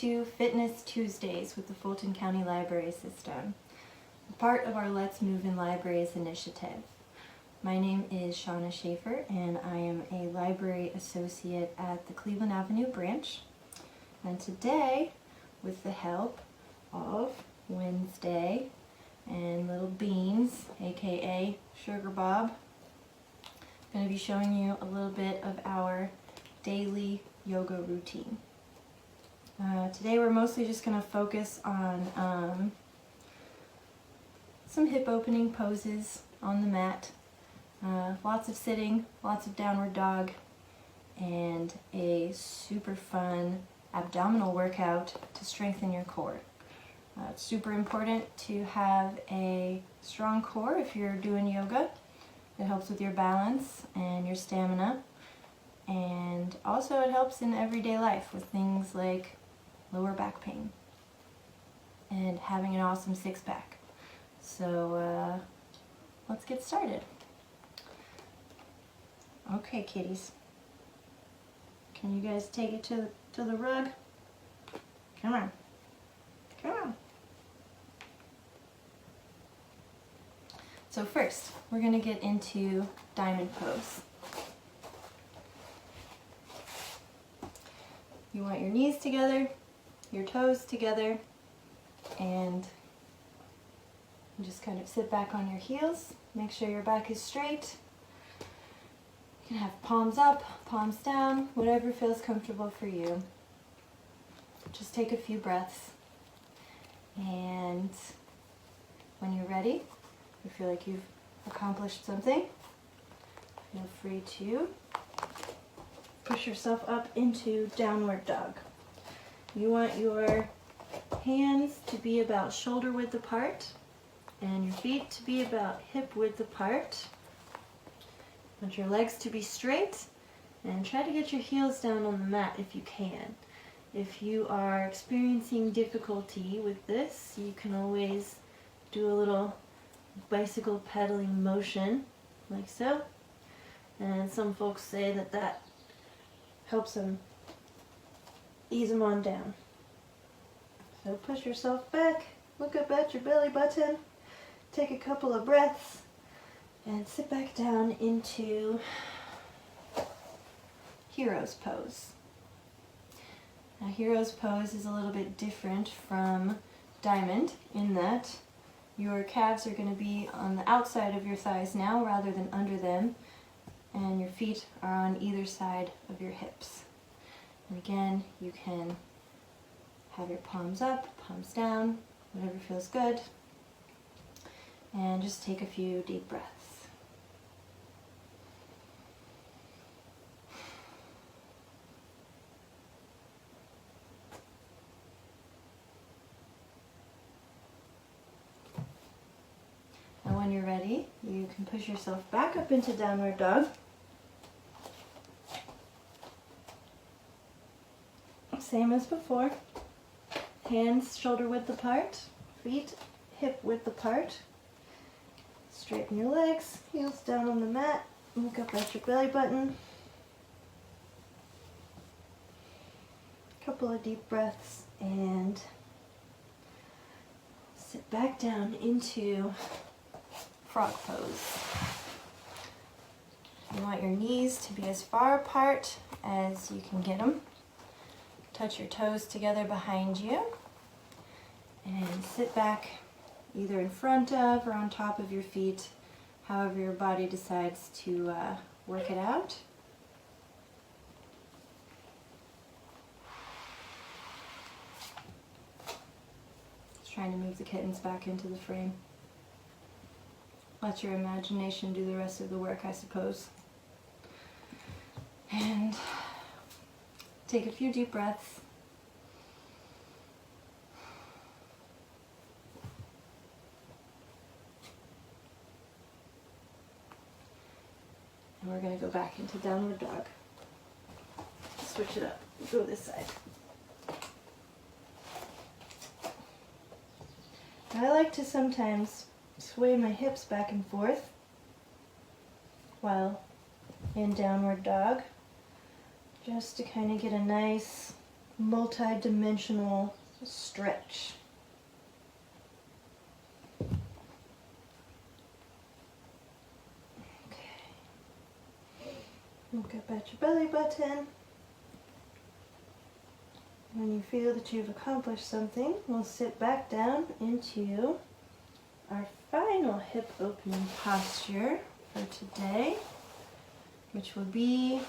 to Fitness Tuesdays with the Fulton County Library System, part of our Let's Move in Libraries initiative. My name is Shauna Schaffer and I am a library associate at the Cleveland Avenue branch. And today, with the help of Wednesday and Little Beans, aka Sugar Bob, I'm going to be showing you a little bit of our daily yoga routine. Today we're mostly just going to focus on some hip opening poses on the mat, lots of sitting, lots of downward dog, and a super fun abdominal workout to strengthen your core. It's super important to have a strong core if you're doing yoga. It helps with your balance and your stamina, and also it helps in everyday life with things like lower back pain and having an awesome six-pack. So let's get started. Okay, kitties. Can you guys take it to the rug? Come on. Come on. So first, we're going to get into diamond pose. You want your knees together, your toes together, and you just kind of sit back on your heels. Make sure your back is straight. You can have palms up, palms down, whatever feels comfortable for you. Just take a few breaths, and when you're ready, you feel like you've accomplished something, feel free to push yourself up into downward dog. You want your hands to be about shoulder width apart and your feet to be about hip width apart. You want your legs to be straight, and try to get your heels down on the mat if you can. If you are experiencing difficulty with this, you can always do a little bicycle pedaling motion like so, and some folks say that helps them ease them on down. So push yourself back, look up at your belly button, take a couple of breaths, and sit back down into Hero's Pose. Now, Hero's Pose is a little bit different from Diamond in that your calves are going to be on the outside of your thighs now rather than under them, and your feet are on either side of your hips. And again, you can have your palms up, palms down, whatever feels good, and just take a few deep breaths. And when you're ready, you can push yourself back up into downward dog. Same as before. Hands shoulder width apart, feet hip width apart. Straighten your legs, heels down on the mat, look up at your belly button. Couple of deep breaths and sit back down into frog pose. You want your knees to be as far apart as you can get them. Touch your toes together behind you and sit back either in front of or on top of your feet, however your body decides to work it out. Just trying to move the kittens back into the frame. Let your imagination do the rest of the work, I suppose. And take a few deep breaths. And we're going to go back into downward dog. Switch it up. Go this side. I like to sometimes sway my hips back and forth while in downward dog, just to kind of get a nice multi-dimensional stretch. Okay. Look up at your belly button. When you feel that you've accomplished something, we'll sit back down into our final hip opening posture for today, which will be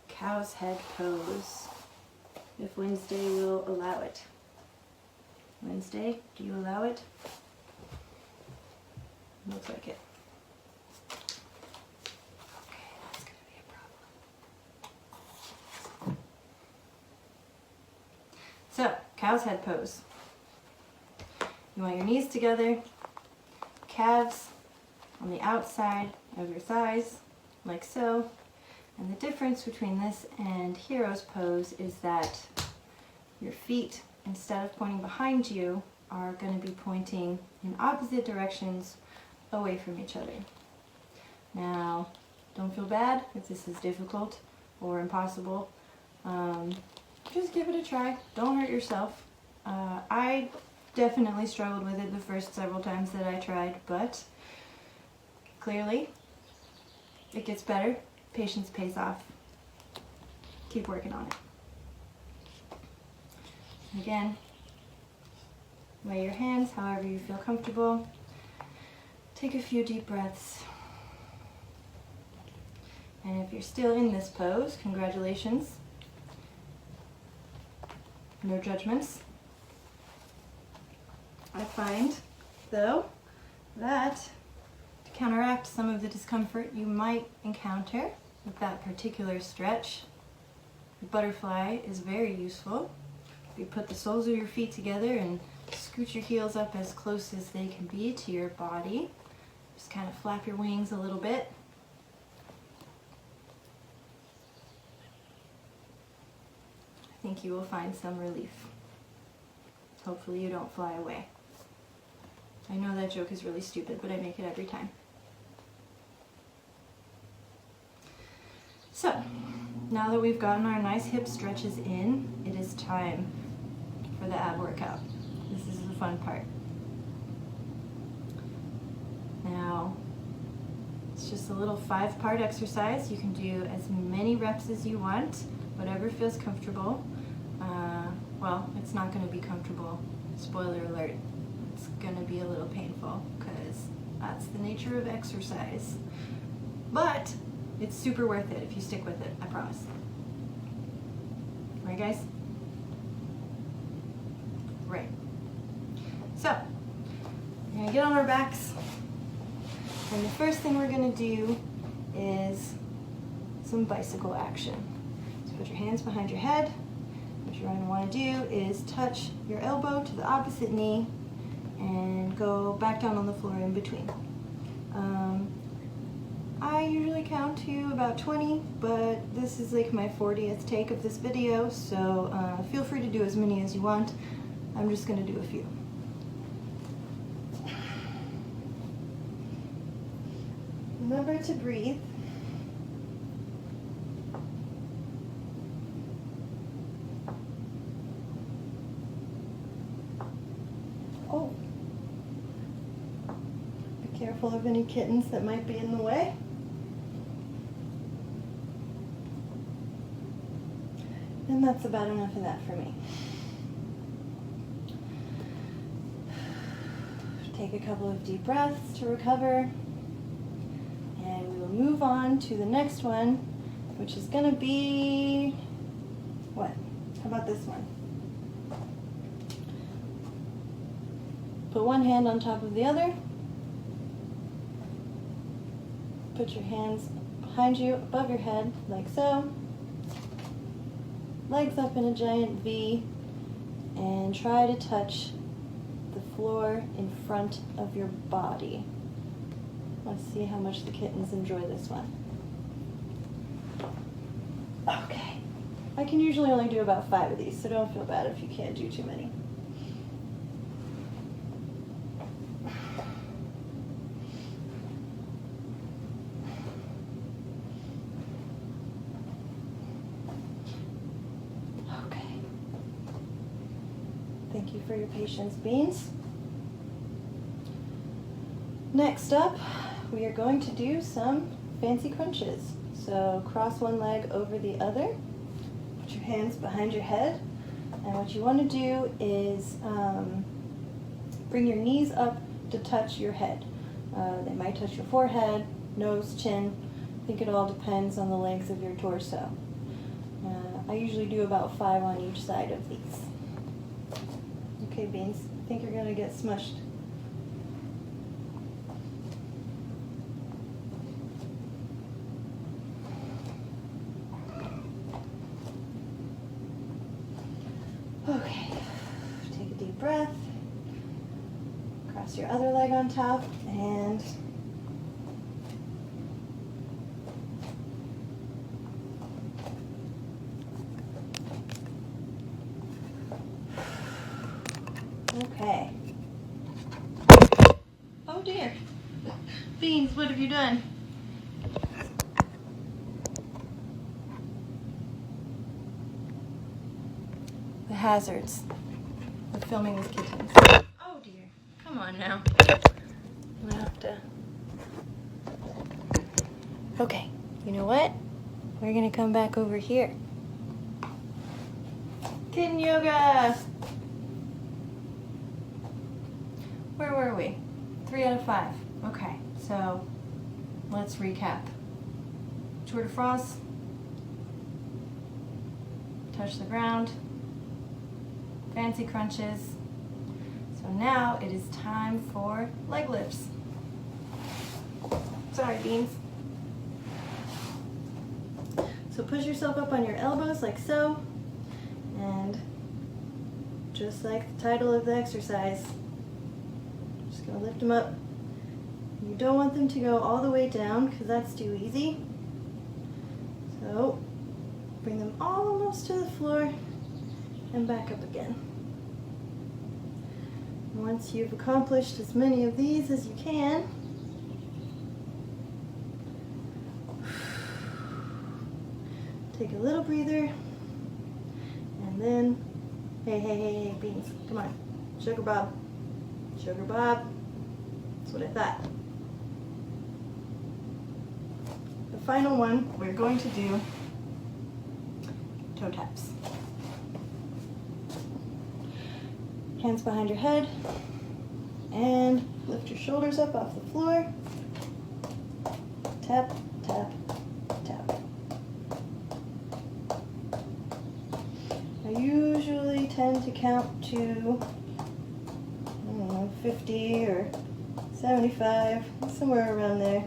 cow's head pose, if Wednesday will allow it. Wednesday, do you allow it? Looks like it. Okay, that's going to be a problem. So, cow's head pose. You want your knees together, calves on the outside of your thighs, like so. And the difference between this and hero's pose is that your feet, instead of pointing behind you, are going to be pointing in opposite directions away from each other. Now, don't feel bad if this is difficult or impossible. Just give it a try. Don't hurt yourself. I definitely struggled with it the first several times that I tried, but clearly it gets better. Patience pays off. Keep working on it. Again, lay your hands however you feel comfortable. Take a few deep breaths. And if you're still in this pose, congratulations. No judgments. I find, though, that to counteract some of the discomfort you might encounter with that particular stretch, the butterfly is very useful. You put the soles of your feet together and scoot your heels up as close as they can be to your body. Just kind of flap your wings a little bit. I think you will find some relief. Hopefully you don't fly away. I know that joke is really stupid, but I make it every time. So, now that we've gotten our nice hip stretches in, it is time for the ab workout. This is the fun part. Now, it's just a little 5-part exercise. You can do as many reps as you want, whatever feels comfortable. Well, it's not going to be comfortable. Spoiler alert. It's going to be a little painful because that's the nature of exercise. But it's super worth it if you stick with it, I promise. Right, guys? Right. So, we're going to get on our backs. And the first thing we're going to do is some bicycle action. So put your hands behind your head. What you're going to want to do is touch your elbow to the opposite knee and go back down on the floor in between. I usually count to about 20, but this is like my 40th take of this video, so feel free to do as many as you want. I'm just going to do a few. Remember to breathe. Oh. Be careful of any kittens that might be in the way. And that's about enough of that for me. Take a couple of deep breaths to recover. And we will move on to the next one, which is going to be, what? How about this one? Put one hand on top of the other. Put your hands behind you, above your head, like so. Legs up in a giant V, and try to touch the floor in front of your body. Let's see how much the kittens enjoy this one. Okay. I can usually only do about 5 of these, so don't feel bad if you can't do too many. Okay. you for your patience, Beans. Next up, we are going to do some fancy crunches. So cross one leg over the other, put your hands behind your head, and what you want to do is bring your knees up to touch your head. They might touch your forehead, nose, chin. I think it all depends on the length of your torso. I usually do about 5 on each side of these. Okay, Beans, I think you're going to get smushed. Okay, take a deep breath. Cross your other leg on top and okay. Oh dear. Beans, what have you done? The hazards of filming with kittens. Oh dear. Come on now. I'm gonna have to. Okay, you know what? We're gonna come back over here. Kitten Yoga! Where were we? 3 out of 5. Okay, so let's recap. Tour de France. Touch the ground. Fancy crunches. So now it is time for leg lifts. Sorry, Beans. So push yourself up on your elbows like so, and just like the title of the exercise, just gonna lift them up. You don't want them to go all the way down because that's too easy. So bring them almost to the floor and back up again. Once you've accomplished as many of these as you can, take a little breather, and then, hey, Beans, come on, Sugar Bob, that's what I thought. The final one, we're going to do toe taps. Hands behind your head, and lift your shoulders up off the floor. Tap, tap, tap. I usually tend to count to, I don't know, 50 or 75, somewhere around there.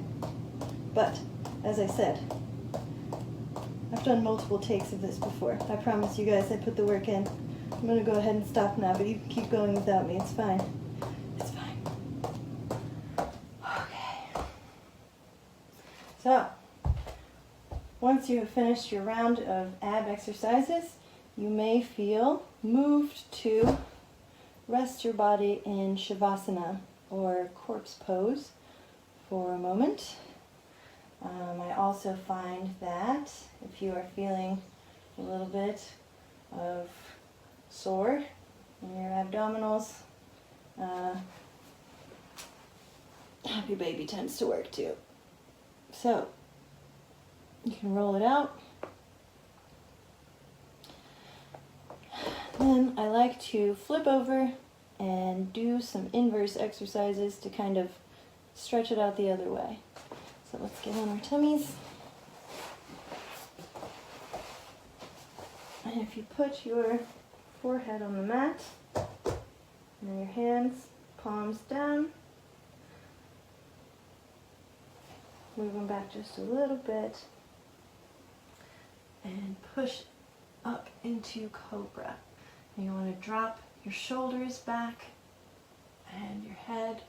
But, as I said, I've done multiple takes of this before. I promise you guys I put the work in. I'm going to go ahead and stop now, but you can keep going without me. It's fine. It's fine. Okay. So, once you have finished your round of ab exercises, you may feel moved to rest your body in Shavasana, or corpse pose, for a moment. I also find that if you are feeling a little bit of sore in your abdominals, happy baby tends to work too. So you can roll it out. Then I like to flip over and do some inverse exercises to kind of stretch it out the other way. So let's get on our tummies. And if you put your forehead on the mat, and your hands, palms down, move them back just a little bit, and push up into Cobra. And you want to drop your shoulders back and your head,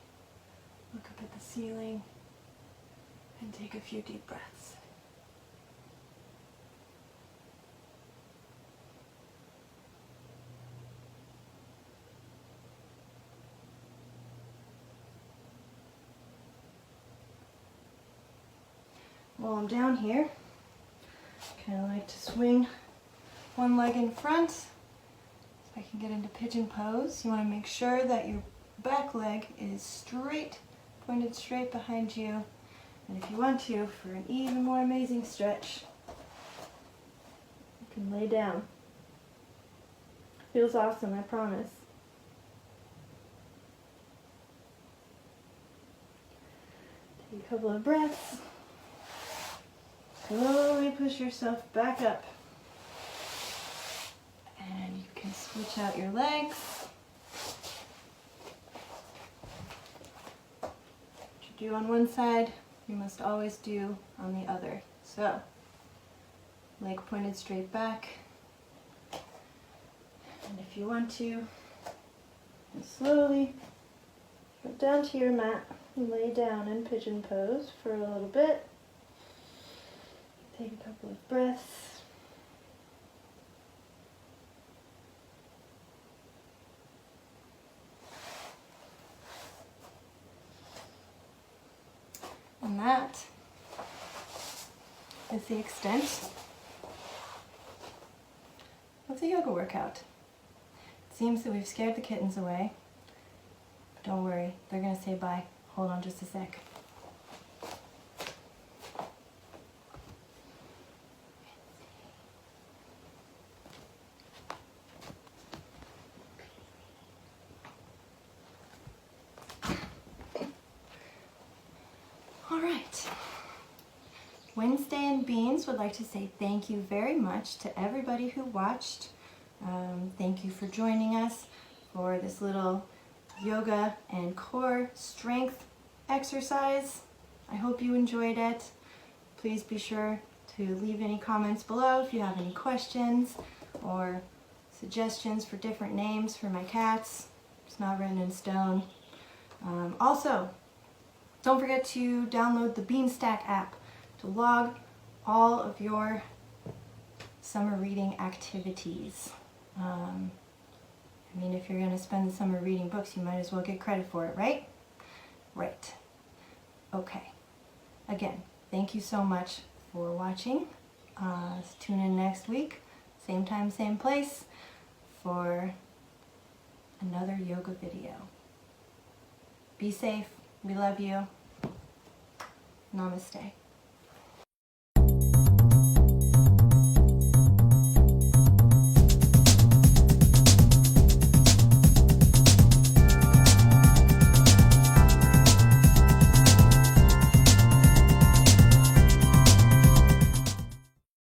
look up at the ceiling, and take a few deep breaths. While I'm down here, I kind of like to swing one leg in front, If I can get into Pigeon Pose, you want to make sure that your back leg is straight, pointed straight behind you. And if you want to, for an even more amazing stretch, you can lay down. Feels awesome, I promise. Take a couple of breaths. Slowly push yourself back up. And you can switch out your legs. What you do on one side, you must always do on the other. So, leg pointed straight back. And if you want to, slowly go down to your mat and lay down in Pigeon Pose for a little bit. Take a couple of breaths. And that is the extent of the yoga workout. It seems that we've scared the kittens away, but don't worry, they're going to say bye. Hold on just a sec. All right. Wednesday and Beans would like to say thank you very much to everybody who watched. Thank you for joining us for this little yoga and core strength exercise. I hope you enjoyed it. Please be sure to leave any comments below if you have any questions or suggestions for different names for my cats. It's not written in stone. Also, don't forget to download the Beanstack app to log all of your summer reading activities. I mean, if you're going to spend the summer reading books, you might as well get credit for it, right? Right. Okay. Again, thank you so much for watching. Tune in next week, same time, same place, for another yoga video. Be safe. We love you. Namaste.